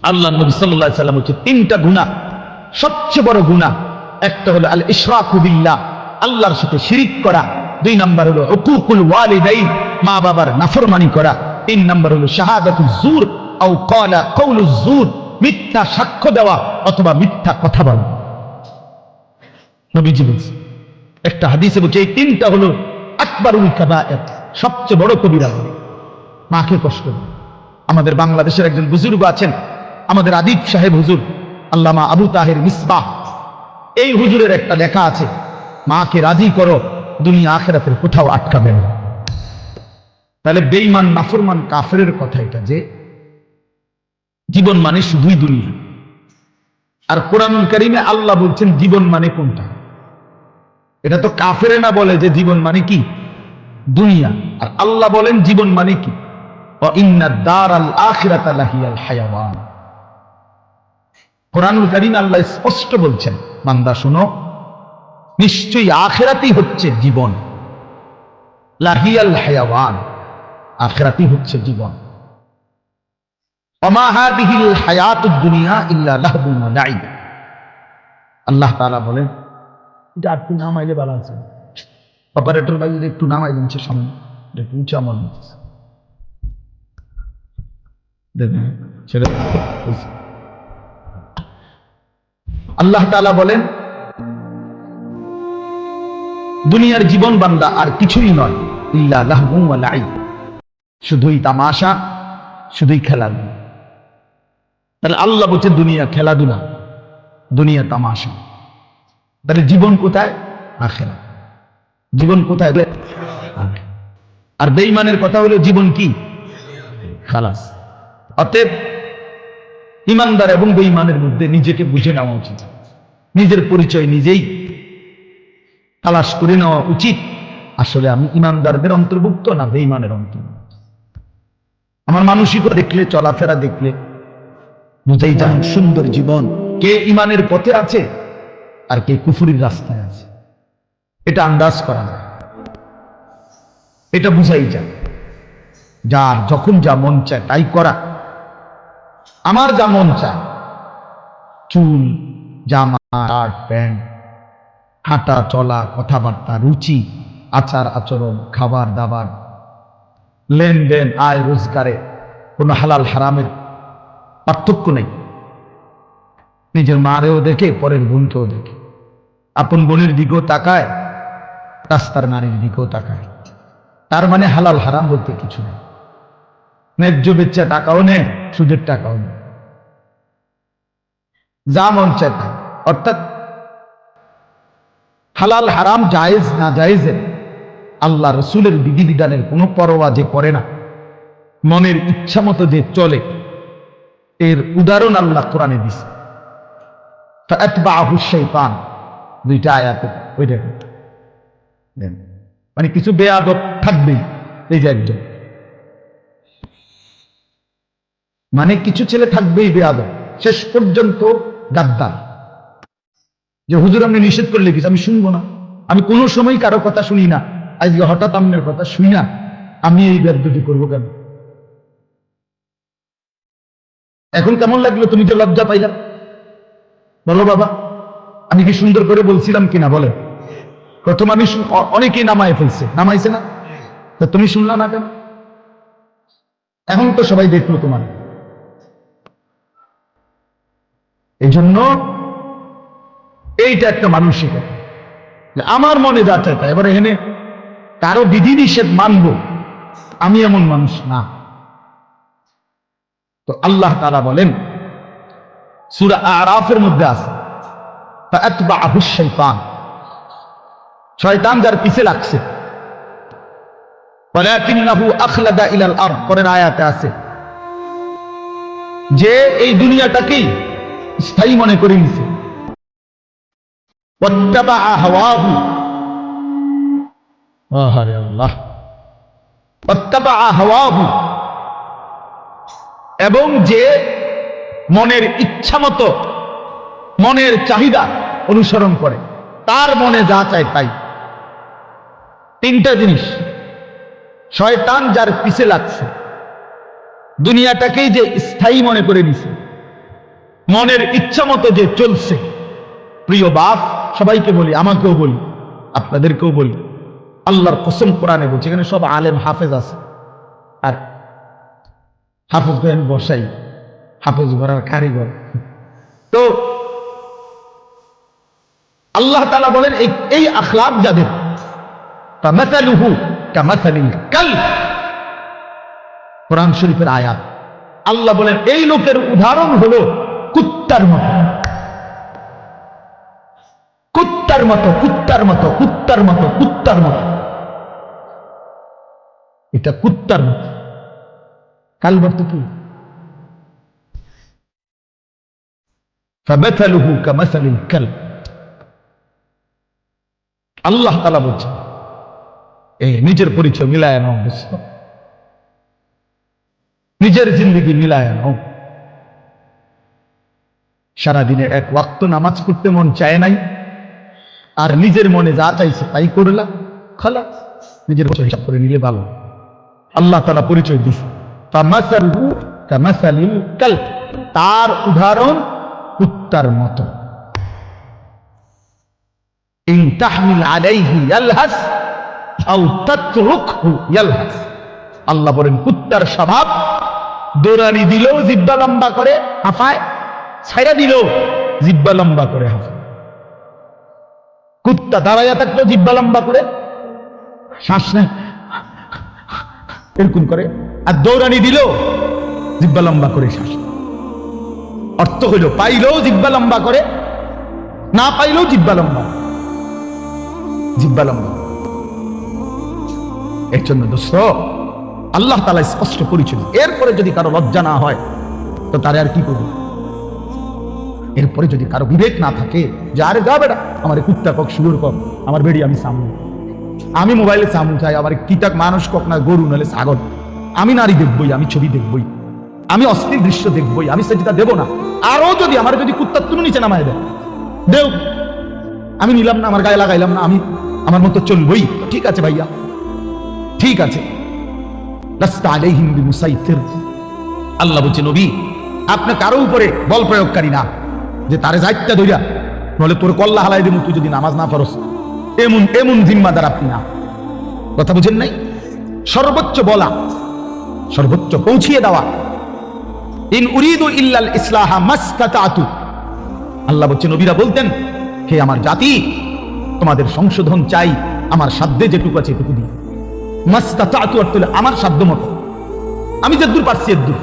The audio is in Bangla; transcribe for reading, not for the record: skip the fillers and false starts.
আল্লাহ নবী সাল্লাল্লাহু আলাইহি সাল্লাম হচ্ছে তিনটা গুনাহ, সবচেয়ে বড় গুনাহ। একটা হলো আল ইশরাকু বিল্লাহ, আল্লাহর সাথে শিরিক করা। দুই নাম্বার হলো উকুকুল ওয়ালিদাইন, মা বাবার নাফরমানি করা। তিন নাম্বার হলো শাহাদাতুজ জুর আও ক্বালা কাউলুজ জুর, মিথ্যা সাক্ষ্য দেওয়া অথবা মিথ্যা কথা বলা। নবীজি বলছেন, একটা হাদিসে বলছে এই তিনটা হলো আকবারুল কাবায়ের, সবচেয়ে বড় কবিরা গুনাহ। মাকে কষ্ট দেয়। আমাদের বাংলাদেশের একজন বুজুর্গ আছেন, আমাদের আদিব সাহেব হুজুর আল্লামা আবু তাহের মিসবাহ, এই হুজুরের একটা লেখা আছে, মাকে রাজি করো, দুনিয়া আখিরাতের কোথাও আটকাবে না। তাহলে বেঈমান নাফরমান কাফেরের কথা এটা, যে জীবন মানে শুধুই দুনিয়া। আর কোরআনুল কারীমে আল্লাহ বলছেন জীবন মানে কোনটা। এটা তো কাফেরে না বলে যে জীবন মানে কি দুনিয়া, আর আল্লাহ বলেন জীবন মানে কি ওয়া ইন্নাদ দারাল আখিরাতা লাহিয়াল হায়াওয়ান। কোরআনুল কারীম আল্লাহ স্পষ্ট বলছেন, বান্দা শুনো, নিশ্চয়ই আখিরাতই হচ্ছে জীবন, লাহিয়াল হায়াওয়ান, আখিরাতই হচ্ছে জীবন। ওমা হাদিহিল হায়াতুদ দুনিয়া ইল্লা লাহবুন ওয়া লাইব। আল্লাহ তাআলা বলেন, এটা একটু নামাইলে ভালো আছে, অপারেটর ভাই একটু নামাই দিচ্ছে সামনে, একটু উঁচা মনে হচ্ছে দেখুন সেটা। আল্লাহ তাআলা বলেন দুনিয়ার জীবন বান্দা আর কিছুই নয়, ইল্লা লাহবুন ওয়া লাইব, শুধুই তামাশা, শুধুই খেলাধুলা। তাহলে আল্লাহ বলছে দুনিয়া খেলাধুলা, দুনিয়া তামাশা। তাহলে জীবন কোথায়? আখিরাত। জীবন কোথায়? আর বেঈমানের কথা হলো জীবন কি? খালাস। অতএব ইমানদার এবং বেঈমানের মধ্যে নিজেকে বুঝে নেওয়া উচিত, নিজের পরিচয় নিজেই তালাশ করে নেওয়া উচিত। আসলে আমি ইমানদারদের অন্তর্ভুক্ত না বেঈমানের অন্তর্ভুক্ত। আমার মানসিকতা দেখলে, চলাফেরা দেখলে বুঝাই যায় সুন্দর জীবন, কে ইমানের পথে আছে আর কে কুফরির রাস্তায় আছে, এটা আন্দাজ করা যায়, এটা বুঝাই যায়। যার যখন যা মন চায় তাই করা। আমার যা মন চায়, চুল, জামা, শার্ট, প্যান্ট, হাঁটা চলা, কথাবার্তা, রুচি, আচার আচরণ, খাবার দাবার, লেনদেন, আয় রোজগারে কোনো হালাল হারামের পার্থক্য নেই। নিজের মারেও দেখে, পরের বোনকেও দেখে, আপন বোনের দিকেও তাকায়, রাস্তার নারীর দিকেও তাকায়। তার মানে হালাল হারাম বলতে কিছু নেই। ন্যায্য বেচা টাকাও নেই, সুদের টাকাও নেই, যা মন চায় তা। অর্থাৎ হালাল হারাম, জায়েজ না জায়েজের, আল্লাহ রসুলের বিধিবিধানের কোনো পরোয়া যে করে না, মনের ইচ্ছা মতো যে চলে, এর উদাহরণ আল্লাহ কোরআনে দিছে। ফাআতবাআহু শাইতান, দুইটা আয়াতে ওই দেখেন, মানে কিছু বেয়াদব থাকবেই। এই যে একজন, মানে কিছু ছেলে থাকবেই বেয়াদব, শেষ পর্যন্ত গাদ্দার। যে হুজুর আপনি নিষেধ করলে কিছু আমি শুনবো না, আমি কোনো সময় কারো কথা শুনি না, আজকে হঠাৎ আপনার কথা শুনি না, আমি এই বেয়াদবি করবো কেন? এখন কেমন লাগলো? তুমি যে লজ্জা পাইলা, বলো বাবা, আমি কি সুন্দর করে বলছিলাম কিনা বলে? প্রথম আমি অনেকেই নামায় ফেলছে, নামাইছে না? তো তুমি শুনলা না কেন? এখন তো সবাই দেখলো তোমার। এই জন্য এইটা একটা মানসিকতা, আমার মনে যা চায় তাই। এবার এখানে কারো বিধি নিষেধ মানবো, আমি এমন মানুষ না। তো আল্লাহ তাআলা বলেন সূরা আরাফের মধ্যে আছে, ফাআতবাআহু শাইতান, শয়তান যার পিছে লাগছে। ওয়ালাকিন্নাহু আখলাদা ইলাল আরদ, পরের আয়াতে আছে যে এই দুনিয়াটাকেই স্থায়ী মনে করে নিছে। ওয়াত্তাবাআ হাওয়াহু, আহারে আল্লাহ, ওয়াত্তাবাআ হাওয়াহু, এবং যে মনের ইচ্ছা মতো, মনের চাহিদা অনুসরণ করে, তার মনে যা চায় তাই। তিনটা জিনিস, শয়তান যার পিছে লাগছে, দুনিয়াটাকেই যে স্থায়ী মনে করে নিছে, মনের ইচ্ছা মতো যে চলছে, প্রিয় বাপ, সবাইকে বলি, আমাকেও বলি, আপনাদেরকেও বলি, আল্লাহর কসম কোরআনে বলছে, এখানে সব আলেম হাফেজ আছে, আর হাফেজ করেন বসাই, হাফেজ করার কারিগর। তো আল্লাহ তাআলা বলেন এই আখলাক যাদের, ফামাসালুহু কামাসালিল কালব, কোরআন শরীফের আয়াত। আল্লাহ বলেন এই লোকের উদাহরণ হলো কুত্তার মতো, কুত্তার মতো, কুত্তার মতো, কুত্তার মতো, কুত্তার মতো। এটা কুত্তার মতো। কালব অর্থ কি? ফামাসালুহু কামাসালিল কালব। আল্লাহ তাআলা বলছেন, এই নিজের পরিচয় মিলায় নাও দোস্ত, নিজের জিন্দেগি মিলায় নাও। সারাদিনে এক ওয়াক্ত নামাজ পড়তে মন চায় নাই, আর নিজের মনে যা চাইছে তাই করলা, খালাস। নিজের হিসাব করে নিলে ভালো। আল্লাহ তাআলা পরিচয় দিছে, ফামাসালুহু কামাসালিল কালব, তার উদাহরণ কুত্তার মতো। ইন তাহমিল আলাইহি ইয়ালহাস আও তাতরুকহু ইয়ালহাস। আল্লাহ বলেন কুত্তার স্বভাব, দৌড়ানি দিলেও জিহ্বা লম্বা করে হাঁফায়, ছাইরা দিলেও জিহ্বা লম্বা করে হাঁফায়। কুত্তা দাঁড়াইয়া থাকলেও জিহ্বা লম্বা করে শ্বাস নেয়, এরকম করে, আর দৌড়ানি দিলেও জিহ্বা লম্বা করে শ্বাস নেয়। অর্থ হইল পাইলেও জিহ্বা লম্বা করে, না পাইলেও জিহ্বা লম্বা, জিহ্বা লম্বা। এর জন্য দোস্ত আল্লাহ তাআলা স্পষ্ট পরিচয়। এরপরে যদি কারো লজ্জা না হয় তো তারে আর কি করবে? এরপরে যদি কারো বিবেক না থাকে যে আরে যা বেটা, আমার কুত্তা কক, শুয়োর কক, আমার বেড়ি আমি সামু, আমি মোবাইলে সামু চাই, আমার কিতাক মানুষ কক না গরু নাহলে ছাগল, আমি নারী দেখবই, আমি ছবি দেখবই, আমি অশ্লীল দৃশ্য দেখবই, আমি সেটা দেবো না। আরো যদি আমার যদি কুত্তার তুমি নিচে নামায় দেয়, দেও, আমি নিলাম না, আমার গায়ে লাগাইলাম না, আমি আমার মতো চলবই। ঠিক আছে ভাইয়া, ঠিক আছে। লাস্তা আলাইহিম বিমুসাইতির। আল্লাহ বলছে নবী, আপনি কারো উপরে বল প্রয়োগকারী না যে তারে যাইত্যা ধইরা নলে তোর কল্লা হালাই দেবো তুই যদি নামাজ না পড়স, এমন এমন জিম্মাদার আপনি না। কথা বুঝেন নাই? সর্বোচ্চ বলা, সর্বোচ্চ পৌঁছিয়ে দেওয়া। ইন উরিদু ইল্লাল ইসলাহা মাসতাতাতু। আল্লাহ বলছে নবীরা বলতেন, হে আমার জাতি, তোমাদের সংশোধন চাই আমার সাধ্যে যেটুকু আছে এটুকু দিই। মাসতাতাতু অর্থ হলো আমার সাধ্য মতো, আমি যদ্দূর পারছি এদ্দূর।